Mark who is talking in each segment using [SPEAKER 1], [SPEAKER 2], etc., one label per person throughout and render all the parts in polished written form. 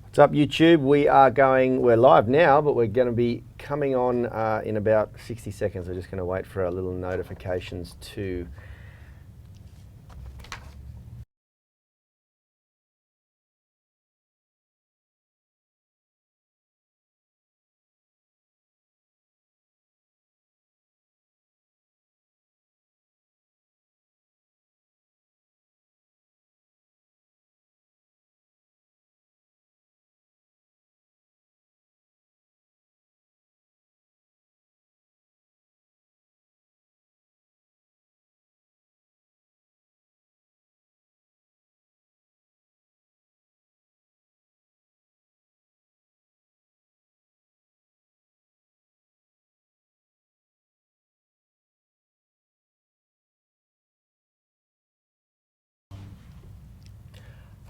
[SPEAKER 1] What's up, YouTube? We're live now, but we're going to be coming on in about 60 seconds. We're just going to wait for our little notifications to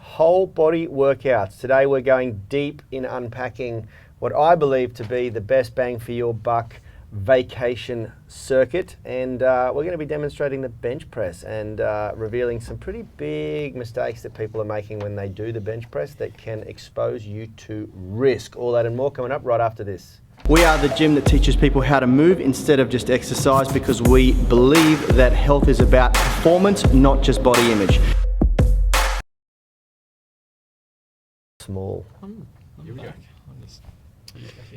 [SPEAKER 1] whole body workouts. Today we're going deep in unpacking what I believe to be the best bang for your buck vacation circuit, and we're going to be demonstrating the bench press and revealing some pretty big mistakes that people are making when they do the bench press that can expose you to risk. All that and more coming up right after this. We are the gym that teaches people how to move instead of just exercise, because we believe that health is about performance, not just body image. Small.
[SPEAKER 2] Here we go.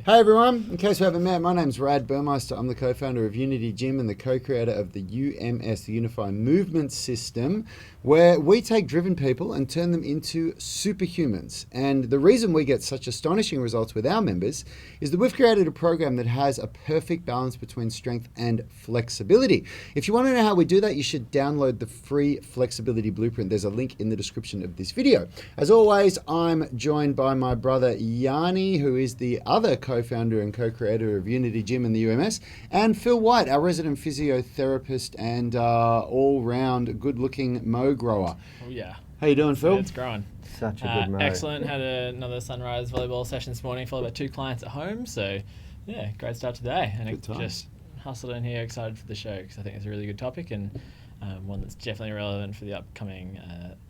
[SPEAKER 3] Hey everyone, in case we haven't met, my name's Rad Burmeister. I'm the co-founder of Unity Gym and the co-creator of the UMS, the Unified Movement System, where we take driven people and turn them into superhumans. And the reason we get such astonishing results with our members is that we've created a program that has a perfect balance between strength and flexibility. If you want to know how we do that, you should download the free flexibility blueprint. There's a link in the description of this video. As always, I'm joined by my brother Yanni, who is the other co-founder and co-creator of Unity Gym and the UMS, and Phil White, our resident physiotherapist and all-round good-looking mow grower.
[SPEAKER 2] Oh yeah.
[SPEAKER 3] How you doing, Phil?
[SPEAKER 2] Yeah, it's growing.
[SPEAKER 1] Such a good mow.
[SPEAKER 2] Excellent. Had another sunrise volleyball session this morning, followed by 2 clients at home. So yeah, great start today. And
[SPEAKER 3] Good times.
[SPEAKER 2] just hustled in here, excited for the show because I think it's a really good topic and one that's definitely relevant for the upcoming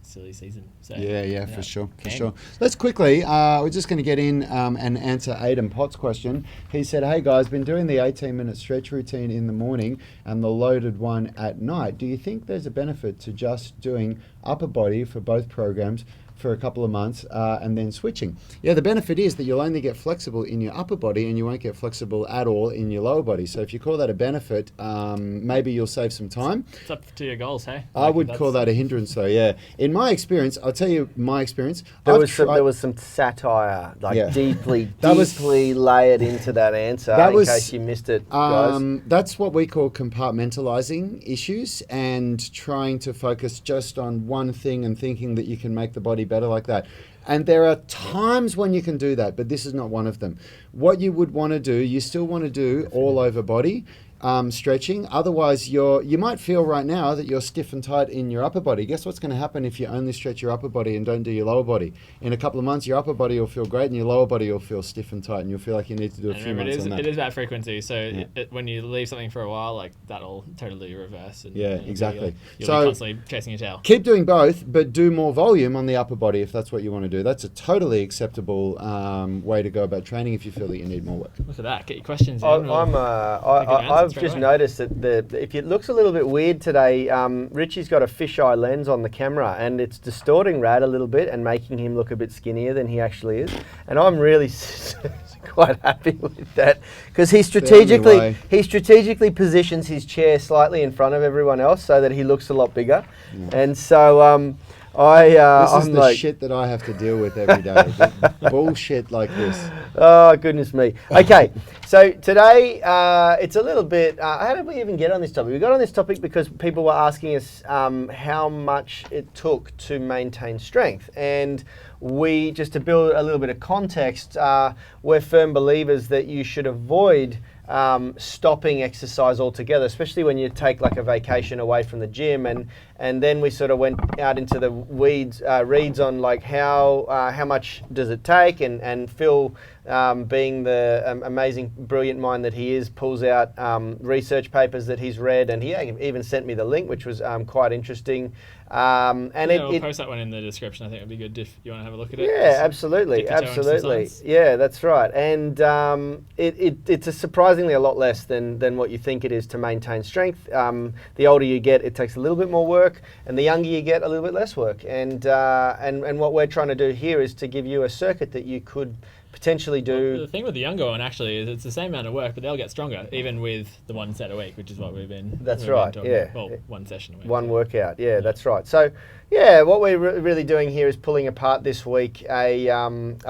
[SPEAKER 2] silly season. So
[SPEAKER 3] Yeah, for sure.
[SPEAKER 2] keen.
[SPEAKER 3] Let's quickly, we're just going to get in and answer Aidan Potts' question. He said, hey guys, been doing the 18-minute stretch routine in the morning and the loaded one at night. Do you think there's a benefit to just doing upper body for both programs for a couple of months and then switching? Yeah, the benefit is that you'll only get flexible in your upper body and you won't get flexible at all in your lower body. So if you call that a benefit, maybe you'll save some time.
[SPEAKER 2] It's up to your goals, hey?
[SPEAKER 3] I would call that a hindrance though, yeah. In my experience, I'll tell you my experience.
[SPEAKER 1] There was some satire, deeply layered into that answer, in case you missed it, guys.
[SPEAKER 3] That's what we call compartmentalizing issues and trying to focus just on one thing and thinking that you can make the body better like that. And there are times when you can do that, but this is not one of them. What you would want to do, you still want to do all over body stretching. Otherwise, you might feel right now that you're stiff and tight in your upper body. Guess what's going to happen if you only stretch your upper body and don't do your lower body? In a couple of months, your upper body will feel great and your lower body will feel stiff and tight, and you'll feel like you need to do a few months on that.
[SPEAKER 2] It is about frequency. So when you leave something for a while, like that'll totally reverse. And,
[SPEAKER 3] exactly.
[SPEAKER 2] You'll be constantly chasing your tail.
[SPEAKER 3] Keep doing both, but do more volume on the upper body if that's what you want to do. That's a totally acceptable way to go about training if you feel that you need more work.
[SPEAKER 2] Look at that. Get your questions in.
[SPEAKER 1] I've just noticed that if it looks a little bit weird today, Richie's got a fisheye lens on the camera and it's distorting Rad a little bit and making him look a bit skinnier than he actually is. And I'm really quite happy with that because he strategically positions his chair slightly in front of everyone else so that he looks a lot bigger. Yeah. And so
[SPEAKER 3] this is the shit that I have to deal with every day. Bullshit like this.
[SPEAKER 1] Oh, goodness me. Okay, so today it's a little bit, how did we even get on this topic? We got on this topic because people were asking us how much it took to maintain strength. And we, just to build a little bit of context, we're firm believers that you should avoid stopping exercise altogether, especially when you take like a vacation away from the gym. and then we sort of went out into the reads on like how much does it take, and Phil, being the amazing, brilliant mind that he is, pulls out research papers that he's read, and he even sent me the link, which was quite interesting.
[SPEAKER 2] And we'll post that one in the description. I think it'd be good if you want to have a look at it.
[SPEAKER 1] Yeah, absolutely. Yeah, that's right. And it's surprisingly a lot less than what you think it is to maintain strength. The older you get, it takes a little bit more work, and the younger you get, a little bit less work. And what we're trying to do here is to give you a circuit that you could potentially do.
[SPEAKER 2] Well, the thing with the younger one actually is it's the same amount of work, but they'll get stronger even with the one set a week, which is what we've been.
[SPEAKER 1] That's right. Yeah.
[SPEAKER 2] Well, one session a week.
[SPEAKER 1] One workout. Yeah, that's right. So, yeah, what we're really doing here is pulling apart this week a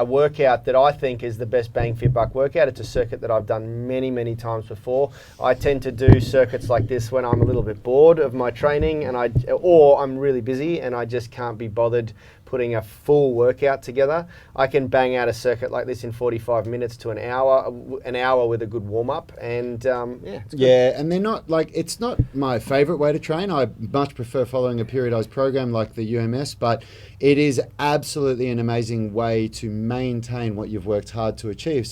[SPEAKER 1] workout that I think is the best bang for your buck workout. It's a circuit that I've done many times before. I tend to do circuits like this when I'm a little bit bored of my training, or I'm really busy and I just can't be bothered putting a full workout together. I can bang out a circuit like this in 45 minutes to an hour with a good warm up, and it's good.
[SPEAKER 3] Yeah, and they're not like, it's not my favorite way to train. I much prefer following a periodized program like the UMS, but it is absolutely an amazing way to maintain what you've worked hard to achieve,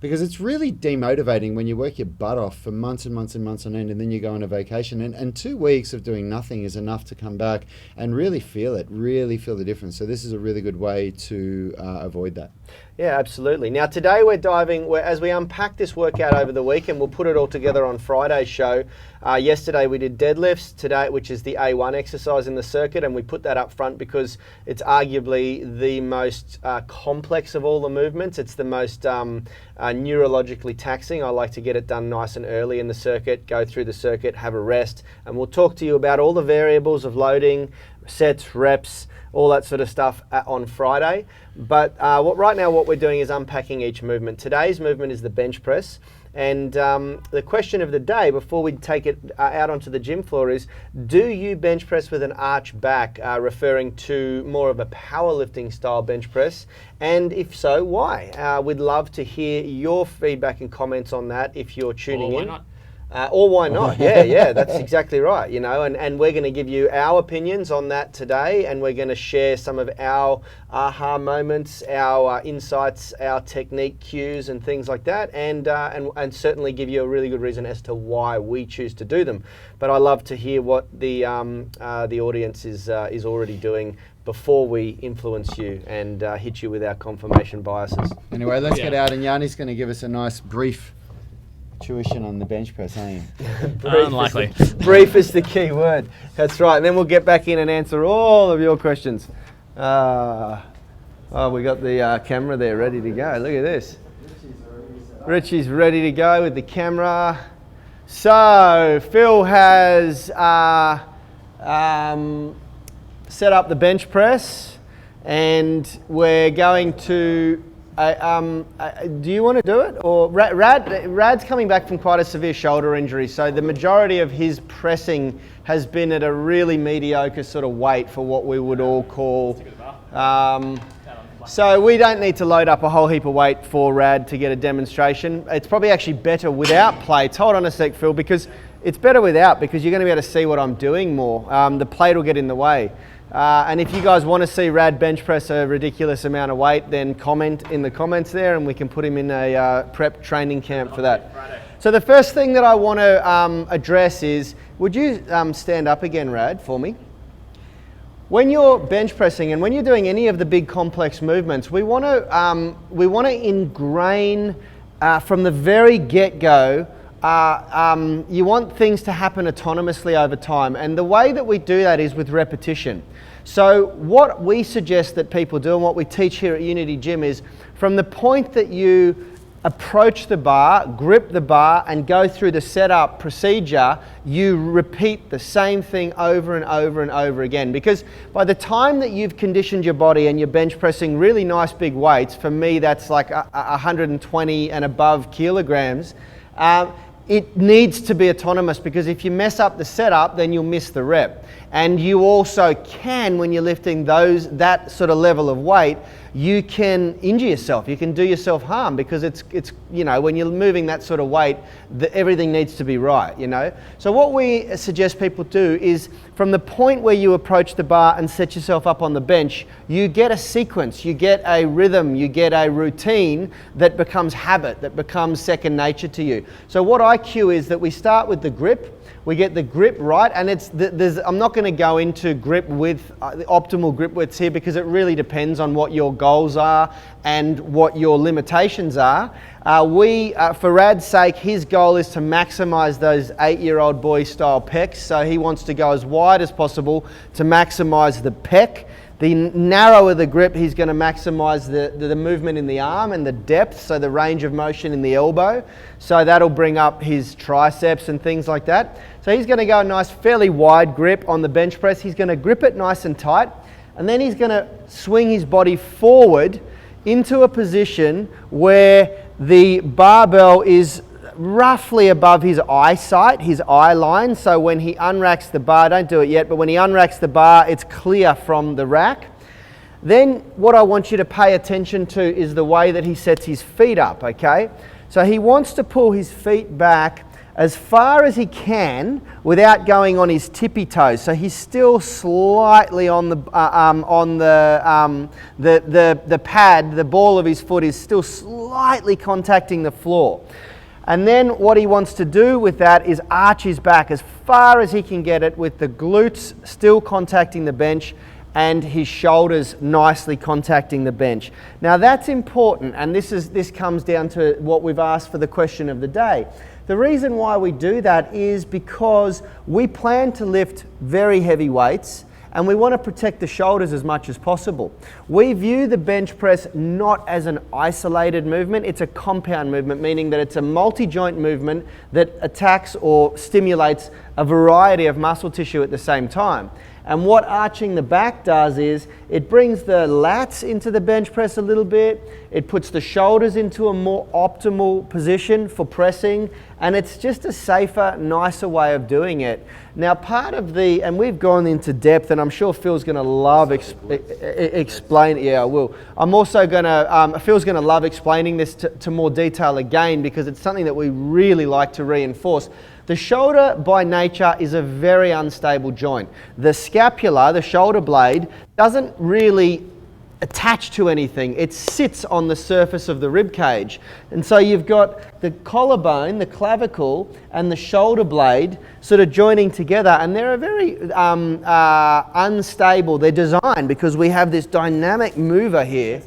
[SPEAKER 3] because it's really demotivating when you work your butt off for months and months and months on end, and then you go on a vacation, and 2 weeks of doing nothing is enough to come back and really feel the difference. So this is a really good way to avoid that.
[SPEAKER 1] Yeah, absolutely. Now today as we unpack this workout over the week, and we'll put it all together on Friday's show. Yesterday we did deadlifts, today, which is the A1 exercise in the circuit, and we put that up front because it's arguably the most complex of all the movements. It's the most neurologically taxing. I like to get it done nice and early in the circuit, go through the circuit, have a rest, and we'll talk to you about all the variables of loading, sets, reps, all that sort of stuff on Friday. But right now what we're doing is unpacking each movement. Today's movement is the bench press. And the question of the day, before we take it out onto the gym floor, is do you bench press with an arch back, referring to more of a powerlifting style bench press? And if so, why? We'd love to hear your feedback and comments on that if you're tuning in.
[SPEAKER 2] Why not?
[SPEAKER 1] Or why not? Yeah, that's exactly right. And we're going to give you our opinions on that today, and we're going to share some of our aha moments, our insights, our technique cues, and things like that, and certainly give you a really good reason as to why we choose to do them. But I love to hear what the audience is already doing before we influence you and hit you with our confirmation biases.
[SPEAKER 3] Anyway, let's get out, and Yanni's going to give us a nice brief tuition on the bench press, ain't you?
[SPEAKER 2] Unlikely.
[SPEAKER 1] Brief is the key word. That's right. And then we'll get back in and answer all of your questions. We got the camera there ready to go. Look at this. Richie's ready to go with the camera. So Phil has set up the bench press, and we're going to do you want to do it? Or Rad's coming back from quite a severe shoulder injury, so the majority of his pressing has been at a really mediocre sort of weight for what we would all call. So we don't need to load up a whole heap of weight for Rad to get a demonstration. It's probably actually better without plates. Hold on a sec, Phil, because it's better without, because you're going to be able to see what I'm doing more. The plate will get in the way. And if you guys want to see Rad bench press a ridiculous amount of weight, then comment in the comments there, and we can put him in a prep training camp for that. So the first thing that I want to address is, would you stand up again, Rad, for me? When you're bench pressing and when you're doing any of the big complex movements, we want to ingrain from the very get-go. You want things to happen autonomously over time, and the way that we do that is with repetition. So what we suggest that people do, and what we teach here at Unity Gym, is from the point that you approach the bar, grip the bar, and go through the setup procedure, you repeat the same thing over and over and over again. Because by the time that you've conditioned your body and you're bench pressing really nice big weights, for me that's like 120 and above kilograms, it needs to be autonomous, because if you mess up the setup, then you'll miss the rep. And you also can, when you're lifting that sort of level of weight, you can injure yourself. You can do yourself harm because it's when you're moving that sort of weight, everything needs to be right, So what we suggest people do is from the point where you approach the bar and set yourself up on the bench, you get a sequence, you get a rhythm, you get a routine that becomes habit, that becomes second nature to you. So what I cue is that we start with the grip. We get the grip right, and I'm not going to go into grip width, the optimal grip widths here, because it really depends on what your goals are and what your limitations are. For Rad's sake, his goal is to maximize those 8-year-old boy style pecs, so he wants to go as wide as possible to maximize the pec. The narrower the grip, he's going to maximize the movement in the arm and the depth, so the range of motion in the elbow. So that'll bring up his triceps and things like that. So he's going to go a nice, fairly wide grip on the bench press. He's going to grip it nice and tight, and then he's going to swing his body forward into a position where the barbell is roughly above his eyesight, his eye line. So when he unracks the bar, don't do it yet, but when he unracks the bar, it's clear from the rack. Then what I want you to pay attention to is the way that he sets his feet up, okay? So he wants to pull his feet back as far as he can without going on his tippy toes. So he's still slightly on the pad, the ball of his foot is still slightly contacting the floor. And then what he wants to do with that is arch his back as far as he can get it, with the glutes still contacting the bench and his shoulders nicely contacting the bench. Now that's important, and this comes down to what we've asked for the question of the day. The reason why we do that is because we plan to lift very heavy weights, and we want to protect the shoulders as much as possible. We view the bench press not as an isolated movement, it's a compound movement, meaning that it's a multi-joint movement that attacks or stimulates a variety of muscle tissue at the same time. And what arching the back does is it brings the lats into the bench press a little bit, it puts the shoulders into a more optimal position for pressing, and it's just a safer, nicer way of doing it. Now part of and we've gone into depth, and I'm sure Phil's going to love explain, yeah I will. I'm also going to, Phil's going to love explaining this to more detail again, because it's something that we really like to reinforce. The shoulder by nature is a very unstable joint. The scapula, the shoulder blade, doesn't really attach to anything. It sits on the surface of the rib cage. And so you've got the collarbone, the clavicle, and the shoulder blade sort of joining together, and they're very unstable. They're designed because we have this dynamic mover here.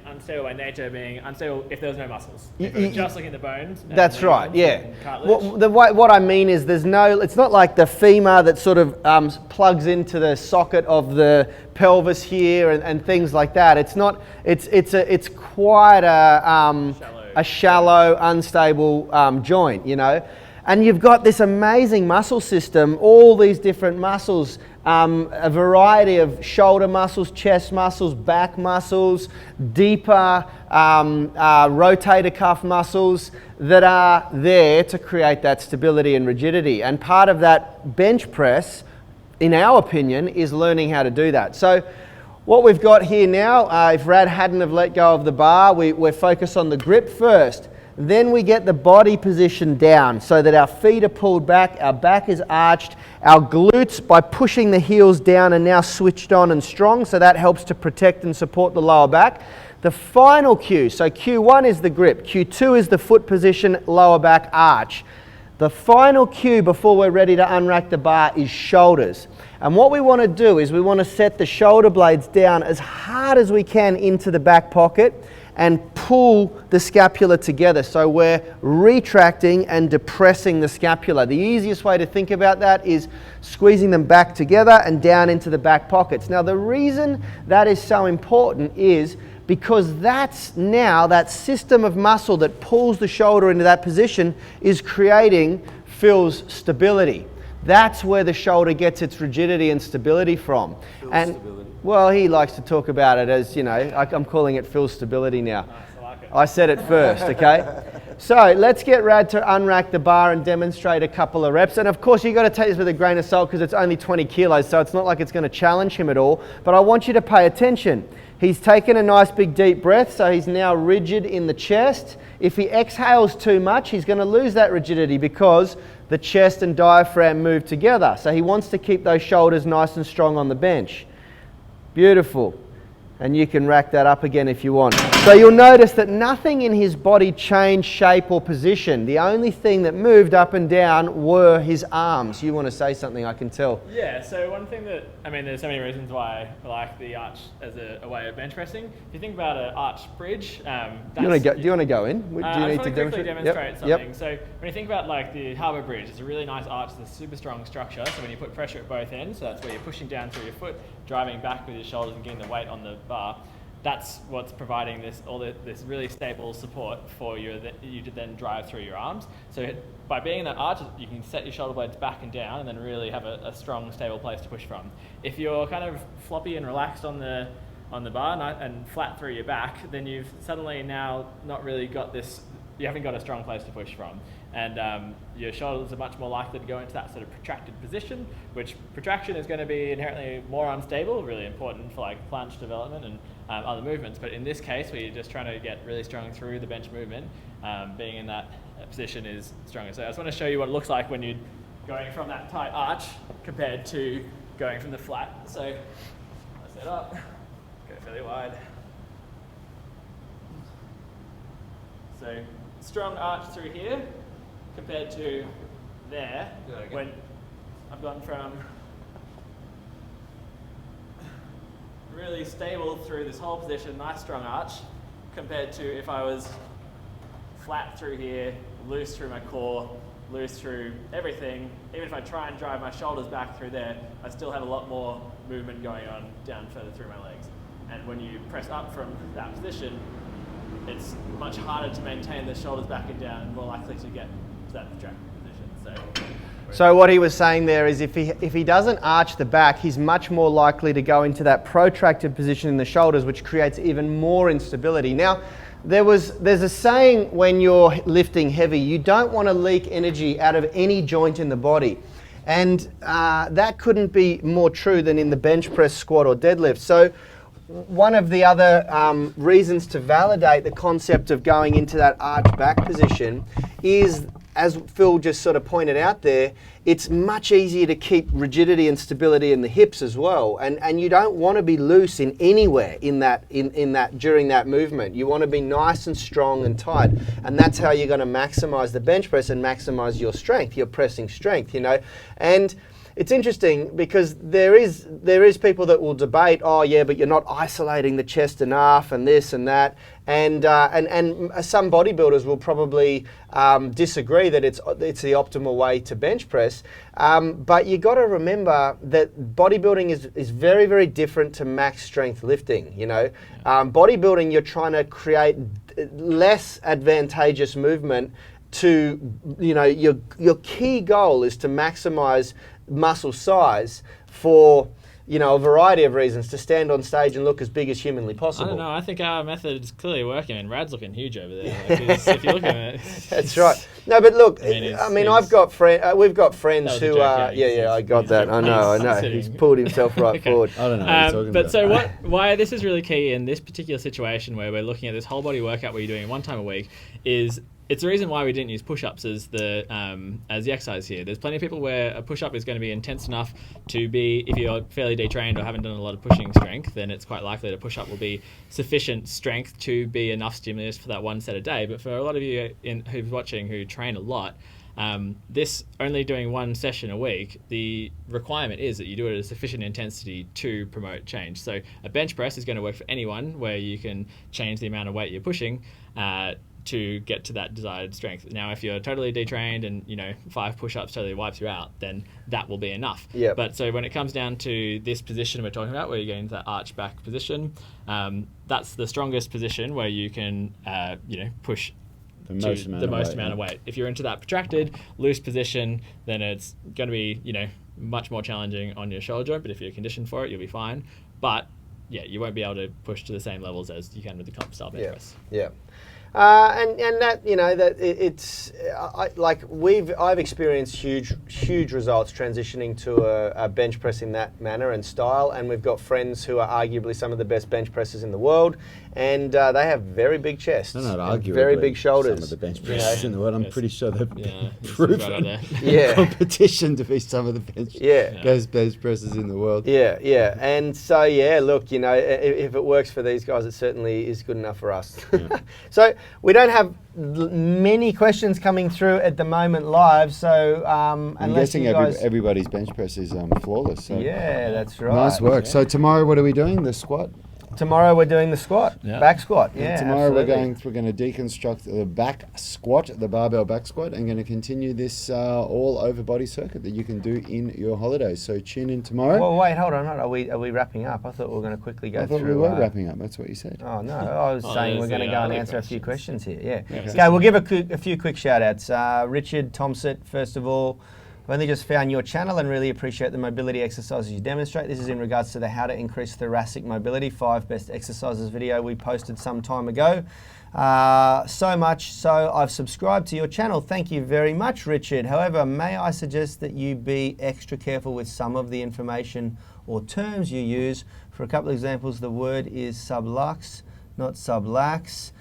[SPEAKER 2] Unstable by nature being unstable if there's no muscles. If we're just looking at the bones.
[SPEAKER 1] That's right, yeah. What I mean is it's not like the femur that sort of plugs into the socket of the pelvis here and things like that. It's not, it's quite a shallow, unstable joint, And you've got this amazing muscle system, all these different muscles, a variety of shoulder muscles, chest muscles, back muscles, deeper rotator cuff muscles that are there to create that stability and rigidity. And part of that bench press, in our opinion, is learning how to do that. So what we've got here now, if Rad hadn't have let go of the bar, we're focused on the grip first. Then we get the body position down so that our feet are pulled back, our back is arched, our glutes, by pushing the heels down, are now switched on and strong, so that helps to protect and support the lower back. The final cue, so Q1 is the grip, Q2 is the foot position, lower back arch. The final cue before we're ready to unrack the bar is shoulders. And what we want to do is we want to set the shoulder blades down as hard as we can into the back pocket and pull the scapula together. So we're retracting and depressing the scapula. The easiest way to think about that is squeezing them back together and down into the back pockets. Now the reason that is so important is because that's now that system of muscle that pulls the shoulder into that position is creating Phil's stability. That's where the shoulder gets its rigidity and stability from. Stability. Well, he likes to talk about it as, I'm calling it Phil's stability now.
[SPEAKER 2] Nice, I like it.
[SPEAKER 1] I said it first, okay? So let's get Rad to unrack the bar and demonstrate a couple of reps. And of course, you've got to take this with a grain of salt because it's only 20 kilos, so it's not like it's going to challenge him at all. But I want you to pay attention. He's taken a nice big deep breath, so he's now rigid in the chest. If he exhales too much, he's going to lose that rigidity because the chest and diaphragm move together. So he wants to keep those shoulders nice and strong on the bench. Beautiful. And you can rack that up again if you want. So you'll notice that nothing in his body changed shape or position. The only thing that moved up and down were his arms. You want to say something, I can tell.
[SPEAKER 2] Yeah, so one thing that, I mean, there's so many reasons why I like the arch as a way of bench pressing. If you think about an arch bridge,
[SPEAKER 1] do you want to go in? Do you
[SPEAKER 2] I
[SPEAKER 1] need
[SPEAKER 2] just
[SPEAKER 1] to
[SPEAKER 2] want to quickly demonstrate something.
[SPEAKER 1] Yep.
[SPEAKER 2] So when you think about like the harbour bridge, it's a really nice arch, it's a super strong structure. So when you put pressure at both ends, so that's where you're pushing down through your foot, driving back with your shoulders and getting the weight on the bar. That's what's providing this really stable support for you to then drive through your arms. So by being in that arch, you can set your shoulder blades back and down and then really have a strong, stable place to push from. If you're kind of floppy and relaxed on the bar and flat through your back, then you've suddenly now not really got this, you haven't got a strong place to push from. And your shoulders are much more likely to go into that sort of protracted position, which protraction is going to be inherently more unstable, really important for like planche development and other movements. But in this case, where you're just trying to get really strong through the bench movement, being in that position is stronger. So I just want to show you what it looks like when you're going from that tight arch compared to going from the flat. So I set up, go fairly wide. So strong arch through here compared to there, when I've gone from really stable through this whole position, nice strong arch, compared to if I was flat through here, loose through my core, loose through everything. Even if I try and drive my shoulders back through there, I still have a lot more movement going on down further through my legs. And when you press up from that position, it's much harder to maintain the shoulders back and down and more likely to get to that protracted position.
[SPEAKER 1] So what he was saying there is if he doesn't arch the back, he's much more likely to go into that protracted position in the shoulders, which creates even more instability. Now, there's a saying when you're lifting heavy, you don't want to leak energy out of any joint in the body. And that couldn't be more true than in the bench press, squat or deadlift. So one of the other reasons to validate the concept of going into that arch back position is, as Phil just sort of pointed out there, it's much easier to keep rigidity and stability in the hips as well. And you don't want to be loose in anywhere in that during that movement. You want to be nice and strong and tight. And that's how you're going to maximize the bench press and maximize your strength, your pressing strength, you know. And it's interesting because there is people that will debate, oh yeah, but you're not isolating the chest enough and this and that, and some bodybuilders will probably disagree that it's the optimal way to bench press. But you got to remember that bodybuilding is very, very different to max strength lifting. You know, bodybuilding, you're trying to create less advantageous movement. Your key goal is to maximize muscle size for, you know, a variety of reasons, to stand on stage and look as big as humanly possible.
[SPEAKER 2] I don't know. I think our method is clearly working. And Rad's looking huge over there. Like, if you look at it,
[SPEAKER 1] that's right. No, but look, I've got we've got friends who are. Yeah, I got that. I know. He's pulled himself right forward.
[SPEAKER 3] I don't know what you're talking
[SPEAKER 2] but
[SPEAKER 3] about.
[SPEAKER 2] So why this is really key in this particular situation where we're looking at this whole body workout where you're doing it one time a week is. It's the reason why we didn't use push-ups as the exercise here. There's plenty of people where a push-up is going to be intense enough to be, if you're fairly detrained or haven't done a lot of pushing strength, then it's quite likely that a push-up will be sufficient strength to be enough stimulus for that one set a day. But for a lot of you who's watching who train a lot, this only doing one session a week, the requirement is that you do it at a sufficient intensity to promote change. So a bench press is going to work for anyone where you can change the amount of weight you're pushing to get to that desired strength. Now, if you're totally detrained and 5 push-ups totally wipes you out, then that will be enough.
[SPEAKER 1] Yep.
[SPEAKER 2] But so when it comes down to this position we're talking about, where you get into that arch back position, that's the strongest position where you can push
[SPEAKER 3] the most amount
[SPEAKER 2] of weight. If you're into that protracted, loose position, then it's going to be much more challenging on your shoulder joint. But if you're conditioned for it, you'll be fine. But yeah, you won't be able to push to the same levels as you can with the comp style bench press.
[SPEAKER 1] Yeah. And that, you know, that it's I've experienced huge results transitioning to a bench press in that manner and style, and we've got friends who are arguably some of the best bench pressers in the world, and they have very big chests,
[SPEAKER 3] They're not
[SPEAKER 1] and
[SPEAKER 3] arguably
[SPEAKER 1] very big shoulders.
[SPEAKER 3] Some of the bench pressers in the world. I'm pretty sure they've proven
[SPEAKER 2] right there.
[SPEAKER 1] Yeah.
[SPEAKER 3] competition to be some of the best bench pressers in the world.
[SPEAKER 1] Yeah, and so look, you know, if it works for these guys, it certainly is good enough for us.
[SPEAKER 3] Yeah.
[SPEAKER 1] So we don't have many questions coming through at the moment live. So
[SPEAKER 3] I'm
[SPEAKER 1] unless
[SPEAKER 3] guessing
[SPEAKER 1] you guys,
[SPEAKER 3] everybody's bench press is flawless. So.
[SPEAKER 1] yeah, that's right.
[SPEAKER 3] Nice work.
[SPEAKER 1] Yeah.
[SPEAKER 3] So tomorrow, what are we doing? The squat.
[SPEAKER 1] Tomorrow we're doing the squat, back squat. Yeah,
[SPEAKER 3] tomorrow
[SPEAKER 1] absolutely.
[SPEAKER 3] we're going to deconstruct the back squat, the barbell back squat, and going to continue this all over body circuit that you can do in your holidays. So tune in tomorrow.
[SPEAKER 1] Well, wait, hold on. Are we wrapping up? I thought we were going to quickly go through.
[SPEAKER 3] I thought we were wrapping up. That's what you said.
[SPEAKER 1] Oh no, I was saying we're going to go and answer a few questions here. Yeah.
[SPEAKER 2] Okay,
[SPEAKER 1] Okay, we'll give a few quick shout outs. Richard Thompson, first of all. I've only just found your channel and really appreciate the mobility exercises you demonstrate. This is in regards to the how to increase thoracic mobility 5 best exercises video we posted some time ago. So much so I've subscribed to your channel. Thank you very much, Richard. However, may I suggest that you be extra careful with some of the information or terms you use. For a couple of examples, the word is sublux, not sublax,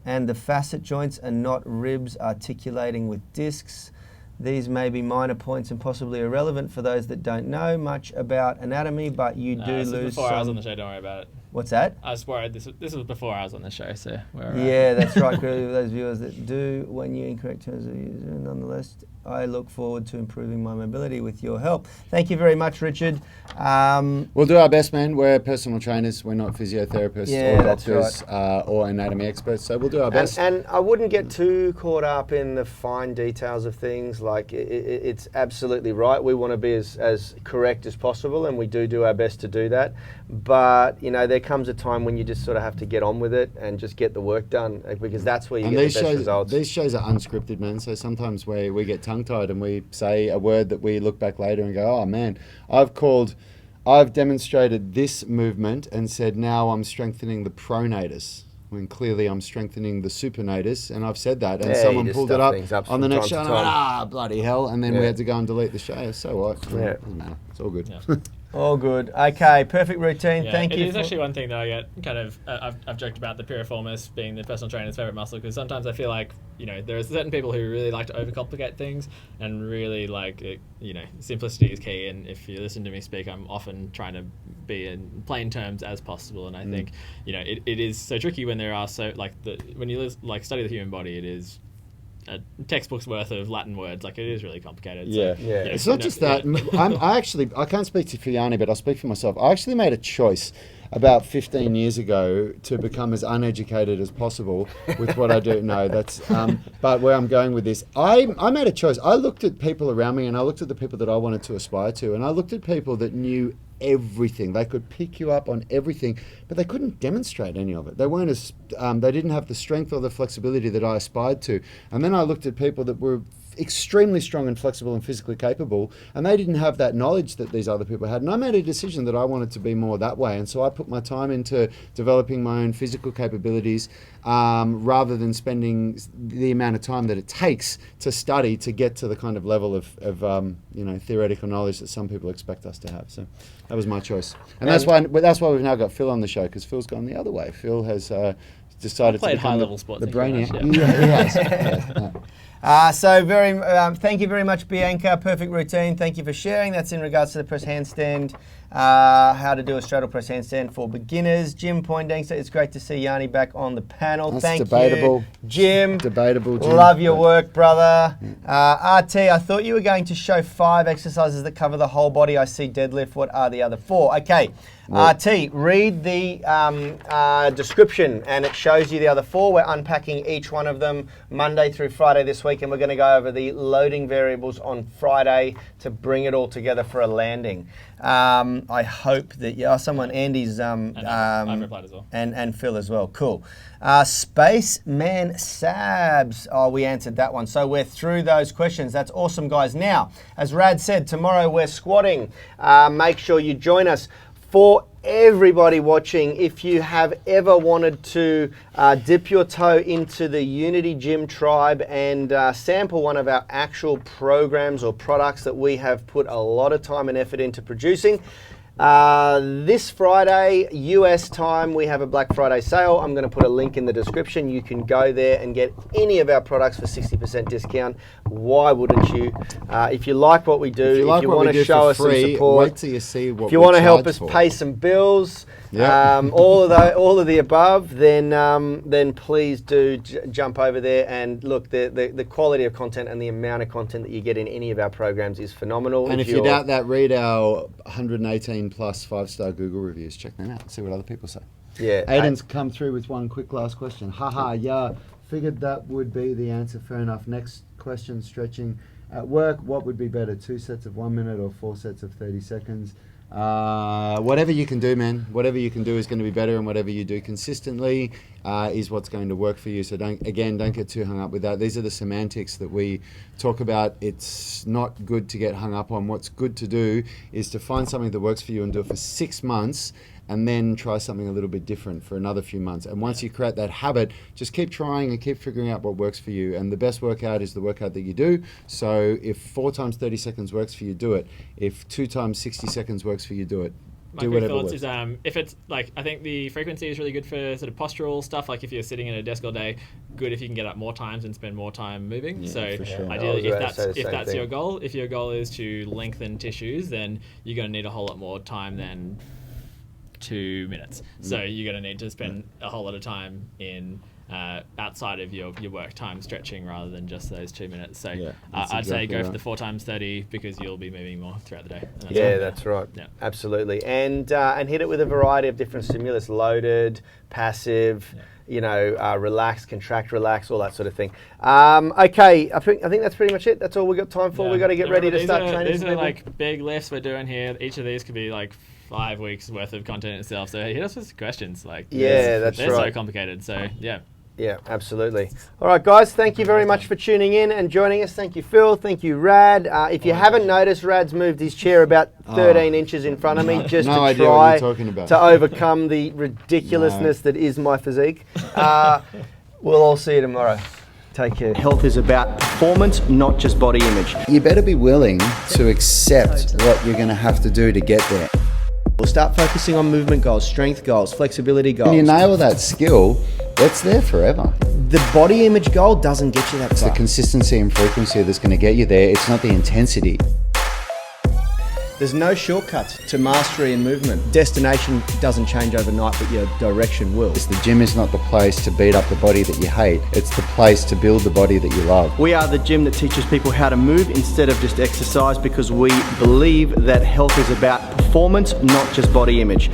[SPEAKER 1] and the facet joints are not ribs articulating with discs. These may be minor points and possibly irrelevant for those that don't know much about anatomy, but you do lose
[SPEAKER 2] before
[SPEAKER 1] some...
[SPEAKER 2] I was on the show, don't worry about it.
[SPEAKER 1] What's that?
[SPEAKER 2] I was worried this was before I was on the show, so we're all right.
[SPEAKER 1] Yeah, that's right. Clearly, for those viewers that do, when you incorrect terms of use, nonetheless, I look forward to improving my mobility with your help. Thank you very much, Richard.
[SPEAKER 3] We'll do our best, man. We're personal trainers. We're not physiotherapists or
[SPEAKER 1] that's
[SPEAKER 3] doctors or anatomy experts. So we'll do our best.
[SPEAKER 1] And I wouldn't get too caught up in the fine details of things. Like it's absolutely right. We want to be as correct as possible, and we do our best to do that. But you know, there comes a time when you just sort of have to get on with it and just get the work done, because that's where you get the best results.
[SPEAKER 3] These shows are unscripted, man. So sometimes we get tongue-tied and we say a word that we look back later and go, oh man, I've demonstrated this movement and said now I'm strengthening the pronatus, when clearly I'm strengthening the supinatus, and I've said that, and someone pulled it up on the next show, and I went, bloody hell, and then we had to go and delete the show. So what?
[SPEAKER 1] Yeah.
[SPEAKER 3] Doesn't matter. It's all good.
[SPEAKER 2] Yeah.
[SPEAKER 1] All good. Okay, perfect routine.
[SPEAKER 2] Yeah,
[SPEAKER 1] Thank you.
[SPEAKER 2] It is actually one thing that I get kind of, I've joked about the piriformis being the personal trainer's favorite muscle, because sometimes I feel like, you know, there are certain people who really like to overcomplicate things and really like, you know, simplicity is key. And if you listen to me speak, I'm often trying to be in plain terms as possible. And I think, you know, it is so tricky when there are when you study the human body, it is a textbook's worth of Latin words. Like, it is really complicated.
[SPEAKER 3] Yeah.
[SPEAKER 2] So,
[SPEAKER 3] It's not just that. I can't speak to Fiani, but I'll speak for myself. I actually made a choice about 15 years ago to become as uneducated as possible with what I do. No, that's, but where I'm going with this, I made a choice. I looked at people around me, and I looked at the people that I wanted to aspire to, and I looked at people that knew everything. They could pick you up on everything, but they couldn't demonstrate any of it. They weren't as, they didn't have the strength or the flexibility that I aspired to. And then I looked at people that were extremely strong and flexible and physically capable, and they didn't have that knowledge that these other people had. And I made a decision that I wanted to be more that way, and so I put my time into developing my own physical capabilities, rather than spending the amount of time that it takes to study to get to the kind of level of you know, theoretical knowledge that some people expect us to have. So that was my choice, and that's why we've now got Phil on the show, because Phil's gone the other way. Phil has decided to become
[SPEAKER 2] high-level sports,
[SPEAKER 3] the brainiac.
[SPEAKER 1] So thank you very much, Bianca. Perfect routine. Thank you for sharing. That's in regards to the press handstand, how to do a straddle press handstand for beginners. Jim Poindexter, it's great to see Yanni back on the panel.
[SPEAKER 3] That's
[SPEAKER 1] Thank
[SPEAKER 3] debatable.
[SPEAKER 1] you, Jim.
[SPEAKER 3] Debatable, Jim.
[SPEAKER 1] Love your work, brother. RT, I thought you were going to show 5 exercises that cover the whole body. I see deadlift. What are the other 4? Okay. RT, read the description, and it shows you the other 4. We're unpacking each one of them Monday through Friday this week, and we're going to go over the loading variables on Friday to bring it all together for a landing. I hope that Andy's
[SPEAKER 2] I've replied as well,
[SPEAKER 1] and Phil as well. Cool. Spaceman Sabs. Oh, we answered that one. So we're through those questions. That's awesome, guys. Now, as Rad said, tomorrow we're squatting. Make sure you join us for everybody watching, if you have ever wanted to dip your toe into the Unity Gym tribe and sample one of our actual programs or products that we have put a lot of time and effort into producing, this Friday, US time, we have a Black Friday sale. I'm going to put a link in the description. You can go there and get any of our products for 60% discount. Why wouldn't you? If you like what we do, if you want to show us some support,
[SPEAKER 3] wait till you see what
[SPEAKER 1] if you want to help us pay some bills, all of the above, then please do jump over there and look. The quality of content and the amount of content that you get in any of our programs is phenomenal.
[SPEAKER 3] And if you doubt that, read our 118 plus 5-star Google reviews. Check them out. See what other people say.
[SPEAKER 1] Yeah.
[SPEAKER 3] Aiden's come through with one quick last question. Haha, yeah. Figured that would be the answer. Fair enough. Next question, stretching at work. What would be better, 2 sets of 1 minute or 4 sets of 30 seconds? Whatever you can do, man. Whatever you can do is going to be better, and whatever you do consistently is what's going to work for you. So don't get too hung up with that. These are the semantics that we talk about. It's not good to get hung up on. What's good to do is to find something that works for you and do it for 6 months, and then try something a little bit different for another few months. And once you create that habit, just keep trying and keep figuring out what works for you. And the best workout is the workout that you do. So if 4 times 30 seconds works for you, do it. If 2 times 60 seconds works for you, do it.
[SPEAKER 2] My quick thoughts is if it's like, I think the frequency is really good for sort of postural stuff. Like if you're sitting at a desk all day, good if you can get up more times and spend more time moving.
[SPEAKER 3] Yeah,
[SPEAKER 2] so
[SPEAKER 3] for sure.
[SPEAKER 2] ideally, if that's your goal, if your goal is to lengthen tissues, then you're going to need a whole lot more time than 2 minutes. So you're going to need to spend a whole lot of time in outside of your work time stretching rather than just those 2 minutes. So I'd say go for the 4 times 30 because you'll be moving more throughout the day.
[SPEAKER 1] That's right. Yeah. Absolutely. And hit it with a variety of different stimulus, loaded, passive, relax, contract, relax, all that sort of thing. Okay, I think that's pretty much it. That's all we've got time for. We've got to get ready to start training.
[SPEAKER 2] These are like big lifts we're doing here. Each of these could be like 5 weeks worth of content itself. So hit us with questions. They're so complicated. So
[SPEAKER 1] Yeah, absolutely. All right, guys, thank you very much for tuning in and joining us. Thank you, Phil. Thank you, Rad. If you haven't noticed, Rad's moved his chair about 13 inches in front of me just to try to overcome the ridiculousness that is my physique. We'll all see you tomorrow. Take care. Health is about performance, not just body image.
[SPEAKER 3] You better be willing to accept what you're going to have to do to get there.
[SPEAKER 1] We'll start focusing on movement goals, strength goals, flexibility goals.
[SPEAKER 3] When you nail that skill, it's there forever.
[SPEAKER 1] The body image goal doesn't get you that far.
[SPEAKER 3] It's the consistency and frequency that's going to get you there. It's not the intensity.
[SPEAKER 1] There's no shortcuts to mastery and movement. Destination doesn't change overnight, but your direction will.
[SPEAKER 3] The gym is not the place to beat up the body that you hate. It's the place to build the body that you love.
[SPEAKER 1] We are the gym that teaches people how to move instead of just exercise, because we believe that health is about performance, not just body image.